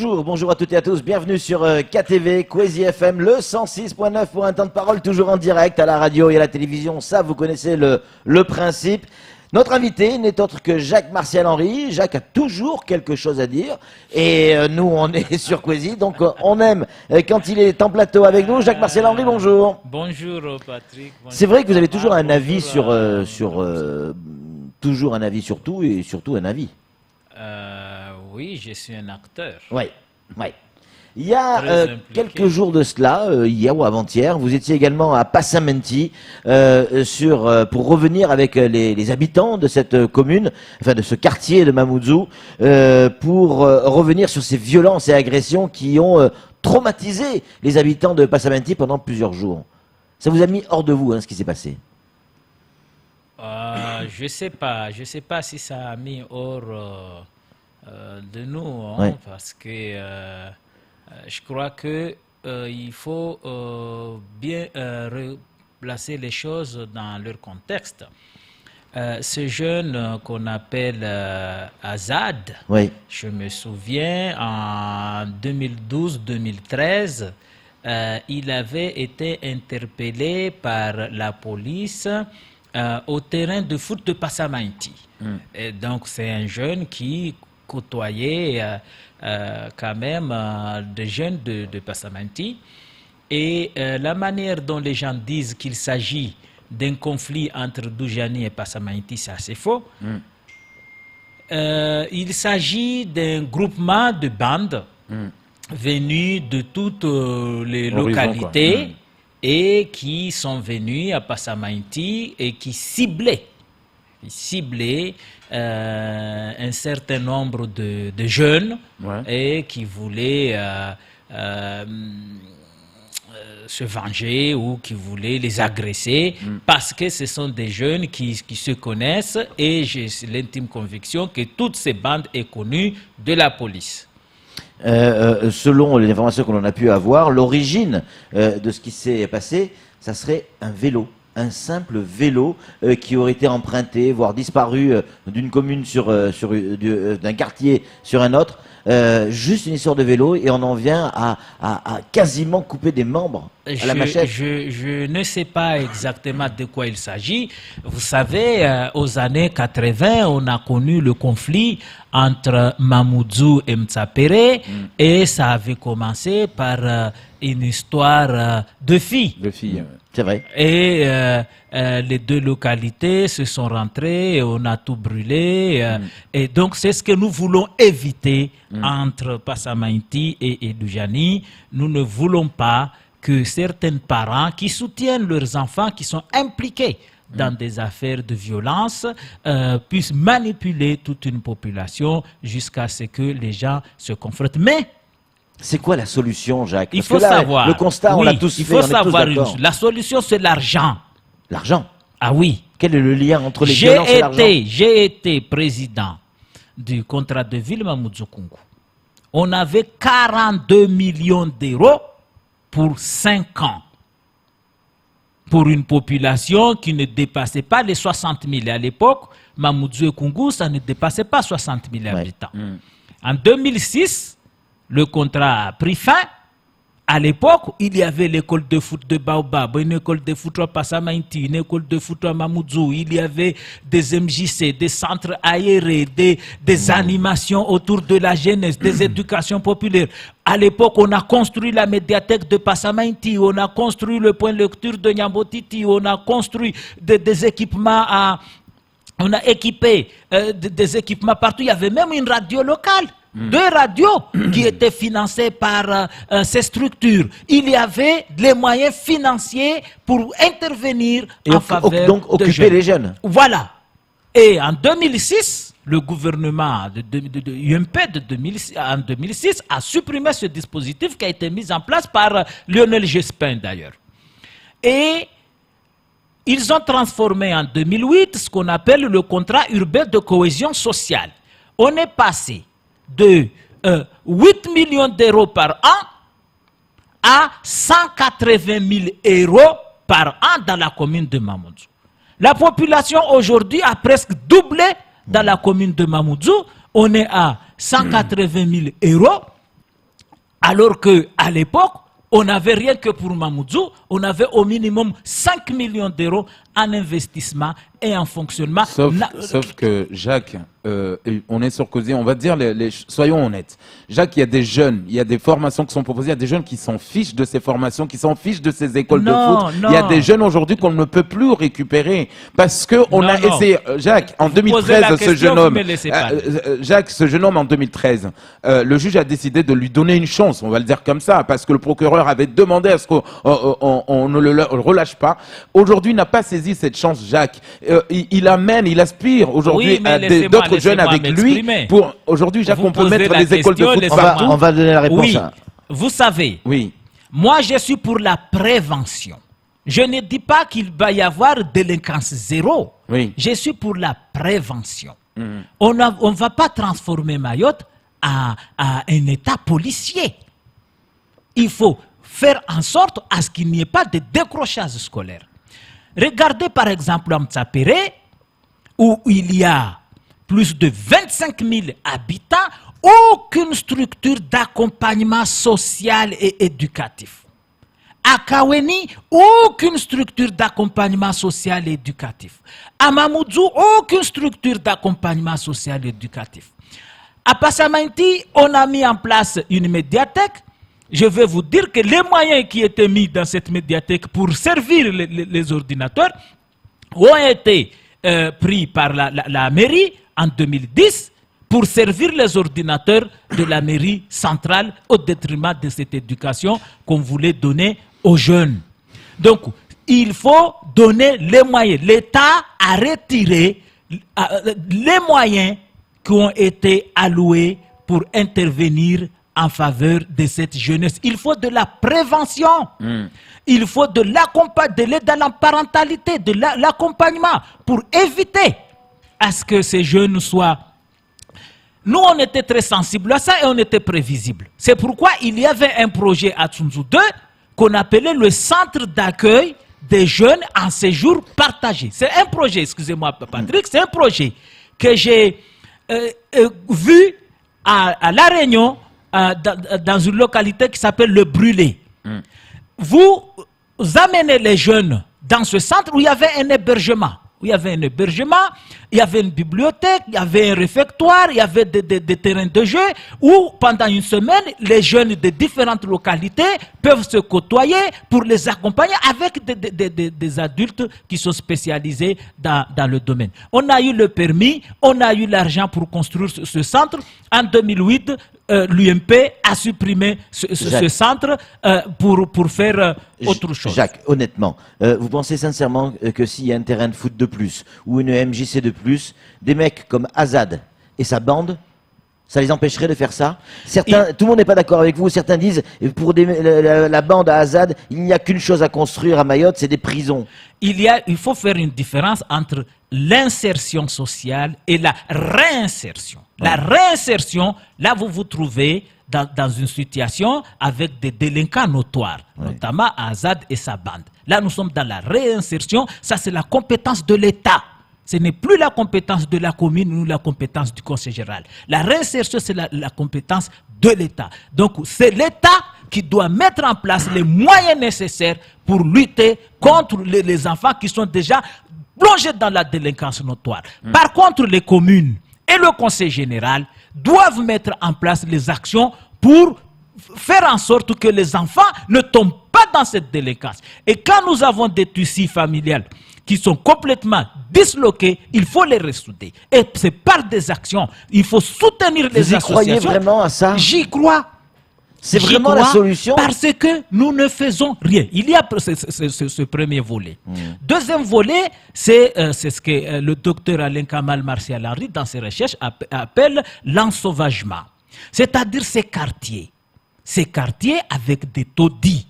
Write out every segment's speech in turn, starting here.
Bonjour à toutes et à tous, bienvenue sur KTV, Kwezi FM, le 106.9 pour un temps de parole, toujours en direct à la radio et à la télévision, ça vous connaissez le principe. Notre invité n'est autre que Jacques Martial Henry. Jacques a toujours quelque chose à dire et nous on est sur Kwezi, donc on aime quand il est en plateau avec nous. Jacques Martial Henry, bonjour. Bonjour Patrick. C'est vrai que vous avez toujours un avis toujours un avis sur tout et surtout un avis. Oui, je suis un acteur. Oui. Il y a quelques jours de cela, hier ou avant-hier, vous étiez également à Passamenti pour revenir avec les habitants de cette commune, enfin de ce quartier de Mamoudzou, pour revenir sur ces violences et agressions qui ont traumatisé les habitants de Passamenti pendant plusieurs jours. Ça vous a mis hors de vous, ce qui s'est passé? Je sais pas si ça a mis hors de nous, Ouais. parce que je crois que il faut bien replacer les choses dans leur contexte. Ce jeune qu'on appelle Azad, Oui. je me souviens en 2012-2013, il avait été interpellé par la police au terrain de foot de Passamenti. Et donc c'est un jeune qui côtoyait quand même des jeunes de Passamenti. Et la manière dont les gens disent qu'il s'agit d'un conflit entre Doujani et Passamenti, c'est assez faux. Il s'agit d'un groupement de bandes venus de toutes les localités et qui sont venus à Passamenti et qui ciblaient un certain nombre de jeunes et qui voulaient se venger ou qui voulaient les agresser parce que ce sont des jeunes qui se connaissent et j'ai l'intime conviction que toutes ces bandes sont connues de la police. Selon les informations que l'on a pu avoir, l'origine de ce qui s'est passé, ça serait un vélo. Un simple vélo qui aurait été emprunté, voire disparu d'une commune d'un quartier sur un autre. Juste une histoire de vélo et on en vient à quasiment couper des membres à la machette. Je ne sais pas exactement de quoi il s'agit. Vous savez, aux années 80, on a connu le conflit entre Mamoudzou et Mtsapere et ça avait commencé par une histoire de filles. C'est vrai. Et les deux localités se sont rentrées, et on a tout brûlé. Et donc, c'est ce que nous voulons éviter entre Passamenti et Doujani. Nous ne voulons pas que certains parents qui soutiennent leurs enfants, qui sont impliqués dans des affaires de violence, puissent manipuler toute une population jusqu'à ce que les gens se confrontent. Mais c'est quoi la solution, Jacques? Il faut savoir. Le constat, on l'a tous fait. Il faut savoir la solution, c'est l'argent. L'argent? Ah oui. Quel est le lien entre les violences et l'argent? J'ai été président du contrat de ville Mamoudzou Kungu. On avait 42 millions d'euros pour 5 ans. Pour une population qui ne dépassait pas les 60 000. À l'époque, Mamoudzou Kungu, ça ne dépassait pas 60 000 habitants. En 2006, le contrat a pris fin. À l'époque, il y avait l'école de foot de Baobab, une école de foot à Passamenti, une école de foot à Mamoudzou. Il y avait des MJC, des centres aérés, des animations autour de la jeunesse, des éducations populaires. À l'époque, on a construit la médiathèque de Passamenti, on a construit le point lecture de Nyambotiti, on a construit des équipements on a équipé des équipements partout. Il y avait même une radio locale. 2 radios qui étaient financées par ces structures. Il y avait les moyens financiers pour intervenir en faveur donc occuper les jeunes. Voilà. Et en 2006, le gouvernement de UMP en 2006 a supprimé ce dispositif qui a été mis en place par Lionel Jospin d'ailleurs. Et ils ont transformé en 2008 ce qu'on appelle le contrat urbain de cohésion sociale. On est passé de 8 millions d'euros par an à 180 000 euros par an dans la commune de Mamoudzou. La population aujourd'hui a presque doublé dans la commune de Mamoudzou. On est à 180 000 euros Alors qu'à l'époque, on n'avait rien que pour Mamoudzou, on avait au minimum 5 millions d'euros en investissement et en fonctionnement. Sauf que Jacques, on est sur causé, on va dire, soyons honnêtes. Jacques, il y a des jeunes, il y a des formations qui sont proposées, il y a des jeunes qui s'en fichent de ces formations, qui s'en fichent de ces écoles de foot. Il y a des jeunes aujourd'hui qu'on ne peut plus récupérer parce que on a essayé. Jacques, en 2013, ce jeune homme, Jacques, ce jeune homme en 2013, le juge a décidé de lui donner une chance, on va le dire comme ça, parce que le procureur avait demandé à ce qu'on ne le relâche pas. Aujourd'hui, il n'a pas saisi cette chance, Jacques. Il aspire aujourd'hui à d'autres jeunes avec lui. Pour aujourd'hui, Jacques, on peut mettre les écoles de foot partout. On va donner la réponse. Oui. Vous savez, moi je suis pour la prévention. Je ne dis pas qu'il va y avoir délinquance zéro. Je suis pour la prévention. On ne va pas transformer Mayotte en un État policier. Il faut faire en sorte à ce qu'il n'y ait pas de décrochage scolaire. Regardez par exemple à Mtsapere, où il y a plus de 25 000 habitants, aucune structure d'accompagnement social et éducatif. À Kaweni, aucune structure d'accompagnement social et éducatif. À Mamoudzou, aucune structure d'accompagnement social et éducatif. À Passamenti, on a mis en place une médiathèque. Je vais vous dire que les moyens qui étaient mis dans cette médiathèque pour servir les ordinateurs ont été pris par la mairie en 2010 pour servir les ordinateurs de la mairie centrale au détriment de cette éducation qu'on voulait donner aux jeunes. Donc, il faut donner les moyens. L'État a retiré les moyens qui ont été alloués pour intervenir en faveur de cette jeunesse. Il faut de la prévention. Il faut de l'aide à la parentalité, de l'accompagnement pour éviter à ce que ces jeunes soient... Nous, on était très sensibles à ça et on était prévisibles. C'est pourquoi il y avait un projet à Tsunzu 2 qu'on appelait le centre d'accueil des jeunes en séjour partagé. C'est un projet, excusez-moi Patrick, c'est un projet que j'ai vu à La Réunion, dans une localité qui s'appelle le Brûlé. Vous amenez les jeunes dans ce centre où il y avait un hébergement. Il y avait une bibliothèque, il y avait un réfectoire, il y avait des terrains de jeu où pendant une semaine, les jeunes de différentes localités peuvent se côtoyer pour les accompagner avec des adultes qui sont spécialisés dans le domaine. On a eu le permis, on a eu l'argent pour construire ce centre. En 2008, l'UMP a supprimé ce centre pour faire autre chose. Jacques, honnêtement, vous pensez sincèrement que s'il y a un terrain de foot de plus ou une MJC de plus, des mecs comme Azad et sa bande, ça les empêcherait de faire ça? Certains, tout le monde n'est pas d'accord avec vous. Certains disent, pour la bande à Azad, il n'y a qu'une chose à construire à Mayotte, c'est des prisons. Il faut faire une différence entre l'insertion sociale et la réinsertion. La réinsertion, là vous vous trouvez dans une situation avec des délinquants notoires, notamment Azad et sa bande. Là nous sommes dans la réinsertion, ça c'est la compétence de l'État. Ce n'est plus la compétence de la commune ou la compétence du conseil général. La réinsertion, c'est la compétence de l'État. Donc, c'est l'État qui doit mettre en place les moyens nécessaires pour lutter contre les enfants qui sont déjà plongés dans la délinquance notoire. Par contre, les communes et le conseil général doivent mettre en place les actions pour faire en sorte que les enfants ne tombent pas dans cette délinquance. Et quand nous avons des tissus familiales qui sont complètement disloqués, il faut les ressouder. Et c'est par des actions. Il faut soutenir les associations. Vous y croyez vraiment à ça? J'y crois. C'est vraiment la solution? Parce que nous ne faisons rien. Il y a ce premier volet. Deuxième volet, c'est ce que le docteur Alain Kamal Martial Henry, dans ses recherches, appelle l'ensauvagement. C'est-à-dire ces quartiers avec des taudis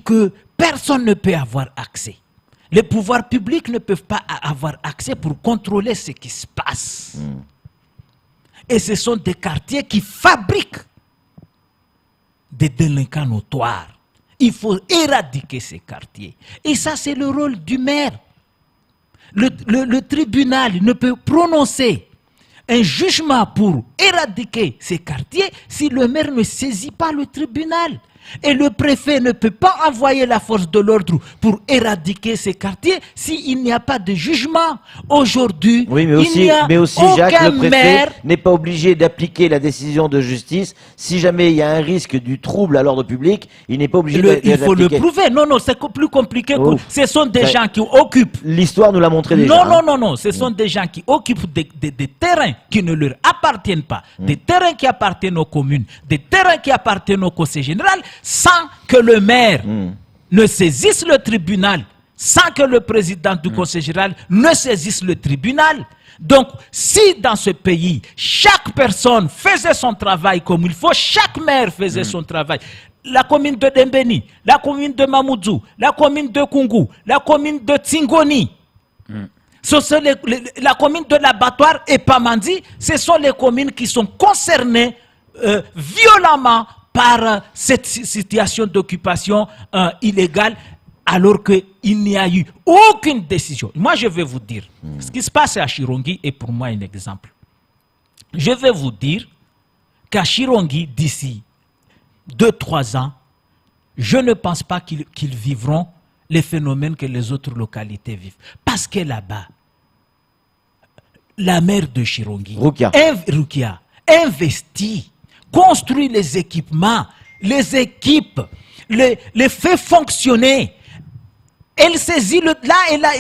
que personne ne peut avoir accès. Les pouvoirs publics ne peuvent pas avoir accès pour contrôler ce qui se passe. Et ce sont des quartiers qui fabriquent des délinquants notoires. Il faut éradiquer ces quartiers. Et ça, c'est le rôle du maire. Le tribunal ne peut prononcer un jugement pour éradiquer ces quartiers si le maire ne saisit pas le tribunal. Et le préfet ne peut pas envoyer la force de l'ordre pour éradiquer ces quartiers s'il n'y a pas de jugement. Aujourd'hui, oui, mais aussi Jacques, le préfet n'est pas obligé d'appliquer la décision de justice. Si jamais il y a un risque du trouble à l'ordre public, il n'est pas obligé d'appliquer. Il faut le prouver. Non, non, c'est plus compliqué. Ce sont des gens qui occupent. L'histoire nous l'a montré déjà. Non, non, non, non. Ce sont des gens qui occupent des terrains qui ne leur appartiennent pas, des terrains qui appartiennent aux communes, des terrains qui appartiennent au conseil général, sans que le maire ne saisisse le tribunal, sans que le président du conseil général ne saisisse le tribunal. Donc, si dans ce pays, chaque personne faisait son travail comme il faut, chaque maire faisait son travail, la commune de Dembeni, la commune de Mamoudzou, la commune de Kungu, la commune de Tsingoni, la commune de l'Abattoir et Pamandi, ce sont les communes qui sont concernées violemment par cette situation d'occupation illégale, alors qu'il n'y a eu aucune décision. Moi, je vais vous dire, ce qui se passe à Chirongi est pour moi un exemple. Je vais vous dire qu'à Chirongi, d'ici 2-3 ans, je ne pense pas qu'ils vivront les phénomènes que les autres localités vivent. Parce que là-bas, la maire de Chirongi, Rukia, investit, construit les équipements, les équipe, les fait fonctionner. Elle saisit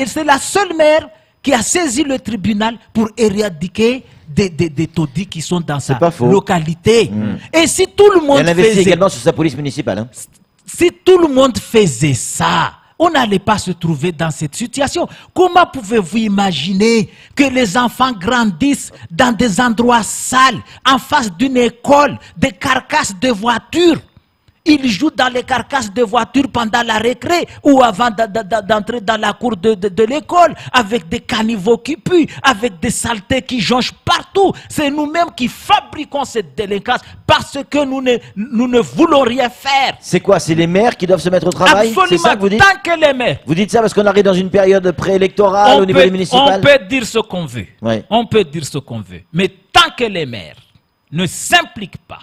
c'est la seule maire qui a saisi le tribunal pour éradiquer des taudis qui sont dans sa localité. Et si tout le monde faisait également sur sa police municipale. Hein. Si tout le monde faisait ça, on n'allait pas se trouver dans cette situation. Comment pouvez-vous imaginer que les enfants grandissent dans des endroits sales, en face d'une école, des carcasses de voitures? Ils jouent dans les carcasses de voitures pendant la récré ou avant d'entrer dans la cour de l'école, avec des caniveaux qui puent, avec des saletés qui jonchent partout. C'est nous-mêmes qui fabriquons cette délinquance parce que nous ne voulons rien faire. C'est quoi? C'est les maires qui doivent se mettre au travail? Absolument, c'est ça que vous dites? tant que les maires. Vous dites ça parce qu'on arrive dans une période préélectorale au niveau des municipales? On peut dire ce qu'on veut. Oui. On peut dire ce qu'on veut. Mais tant que les maires ne s'impliquent pas,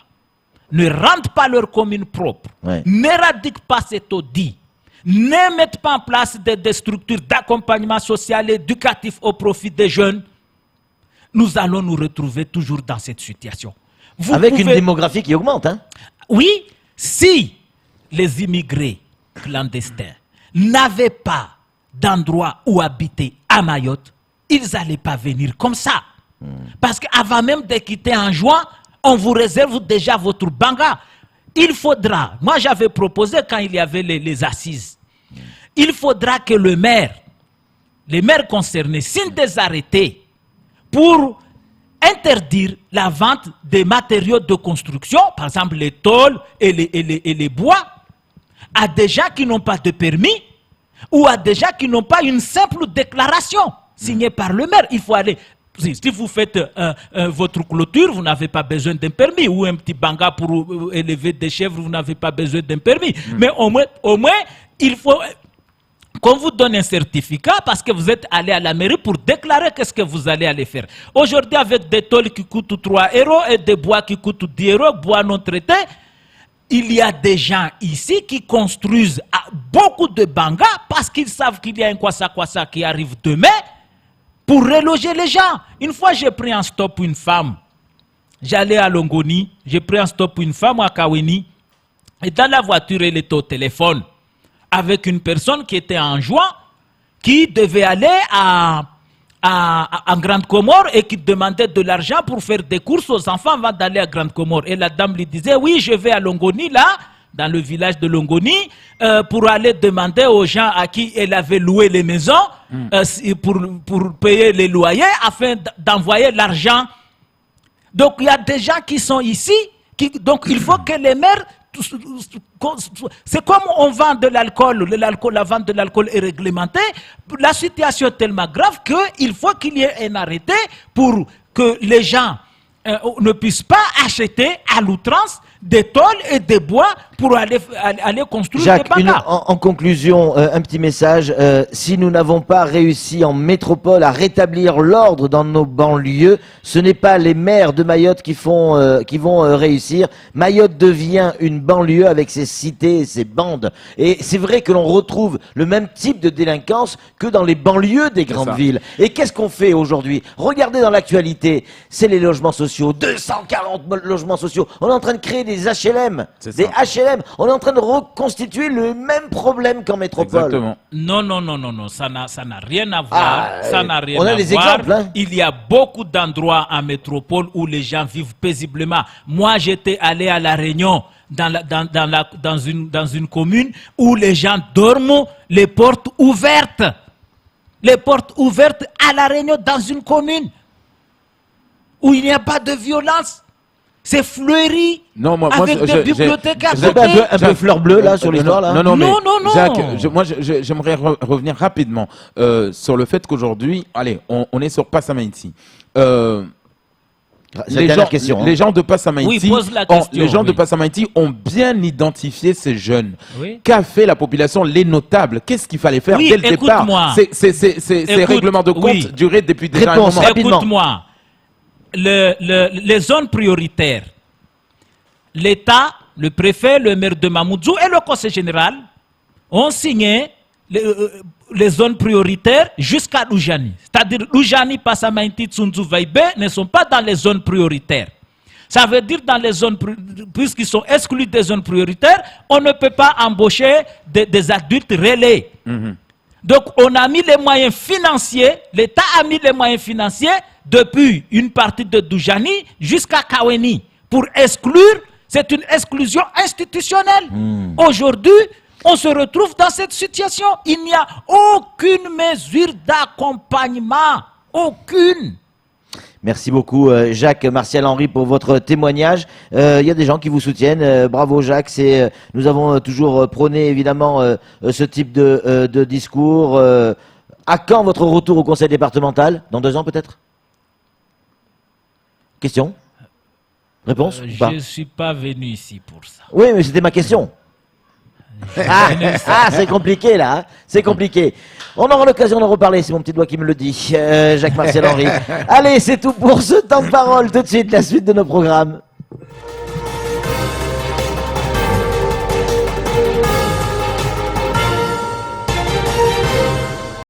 ne rendent pas leur commune propre, n'éradiquent pas cet audit, ne mettent pas en place des structures d'accompagnement social et éducatif au profit des jeunes, nous allons nous retrouver toujours dans cette situation. Avec une démographie qui augmente, hein? Oui, si les immigrés clandestins n'avaient pas d'endroit où habiter à Mayotte, ils n'allaient pas venir comme ça. Parce qu'avant même de quitter en juin, on vous réserve déjà votre banga. Il faudra, moi j'avais proposé quand il y avait les assises, il faudra que les maires concernés signent des arrêtés pour interdire la vente des matériaux de construction, par exemple les tôles et les bois, à des gens qui n'ont pas de permis ou à des gens qui n'ont pas une simple déclaration signée par le maire. Il faut aller... Si vous faites votre clôture, vous n'avez pas besoin d'un permis. Ou un petit banga pour élever des chèvres, vous n'avez pas besoin d'un permis. Mais au moins, il faut qu'on vous donne un certificat parce que vous êtes allé à la mairie pour déclarer qu'est-ce que vous allez aller faire. Aujourd'hui, avec des tôles qui coûtent 3 € et des bois qui coûtent 10 €, bois non traités, il y a des gens ici qui construisent beaucoup de bangas parce qu'ils savent qu'il y a un kwassa-kwassa qui arrive demain, pour reloger les gens. Une fois, j'ai pris en stop une femme. J'allais à Longoni, j'ai pris en stop une femme à Kaweni. Et dans la voiture, elle était au téléphone avec une personne qui était en juin, qui devait aller en Grande Comore et qui demandait de l'argent pour faire des courses aux enfants avant d'aller à Grande Comore. Et la dame lui disait, oui, je vais à Longoni, là, dans le village de Longoni, pour aller demander aux gens à qui elle avait loué les maisons pour payer les loyers afin d'envoyer l'argent. Donc il y a des gens qui sont ici, donc il faut que les maires... C'est comme on vend de l'alcool, la vente de l'alcool est réglementée. La situation est tellement grave qu'il faut qu'il y ait un arrêté pour que les gens ne puissent pas acheter à l'outrance des tôles et des bois pour aller construire Jacques, des bagas. en conclusion, un petit message. Si nous n'avons pas réussi en métropole à rétablir l'ordre dans nos banlieues, ce n'est pas les maires de Mayotte qui vont réussir. Mayotte devient une banlieue avec ses cités et ses bandes. Et c'est vrai que l'on retrouve le même type de délinquance que dans les banlieues des grandes villes. Et qu'est-ce qu'on fait aujourd'hui? Regardez dans l'actualité, c'est les logements sociaux, 240 logements sociaux. On est en train de créer des HLM, On est en train de reconstituer le même problème qu'en métropole. Exactement. Non, ça n'a rien à voir. Ça n'a rien on a à des voir. exemples, hein. Il y a beaucoup d'endroits en métropole où les gens vivent paisiblement. Moi, j'étais allé à La Réunion, dans une commune où les gens dorment les portes ouvertes. Les portes ouvertes à La Réunion, dans une commune où il n'y a pas de violence. C'est fleuri, avec des bibliothèques à côté. Un peu fleur bleue là sur l'histoire là. Non. Non. Jacques, j'aimerais revenir rapidement sur le fait qu'aujourd'hui, allez, on est sur Passamainti. Les gens de Passamainti, de Passamainti ont bien identifié ces jeunes. Oui. Qu'a fait la population, les notables? Qu'est-ce qu'il fallait faire dès le départ? Ces règlements de compte duraient depuis déjà un moment. Écoute-moi, les zones prioritaires, l'État, le préfet, le maire de Mamoudzou et le conseil général ont signé les zones prioritaires jusqu'à Loujani. C'est-à-dire Loujani, Passamainti, Tsunzu, Vaibé ne sont pas dans les zones prioritaires. Ça veut dire dans les zones, puisqu'ils sont exclus des zones prioritaires, on ne peut pas embaucher des adultes relais. Donc on a mis les moyens financiers, l'État a mis les moyens financiers depuis une partie de Doujani jusqu'à Kaweni pour exclure. C'est une exclusion institutionnelle. Aujourd'hui, on se retrouve dans cette situation. Il n'y a aucune mesure d'accompagnement. Aucune. Merci beaucoup Jacques Martial Henry pour votre témoignage. Il y a des gens qui vous soutiennent. Bravo Jacques. Nous avons toujours prôné évidemment ce type de discours. À quand votre retour au conseil départemental? Dans 2 ans peut-être? Question? Réponse? Je ne suis pas venu ici pour ça. Oui, mais c'était ma question. C'est compliqué là, hein, c'est compliqué. On aura l'occasion d'en reparler, c'est mon petit doigt qui me le dit, Jacques Martial Henry. Allez, c'est tout pour ce temps de parole. Tout de suite, la suite de nos programmes.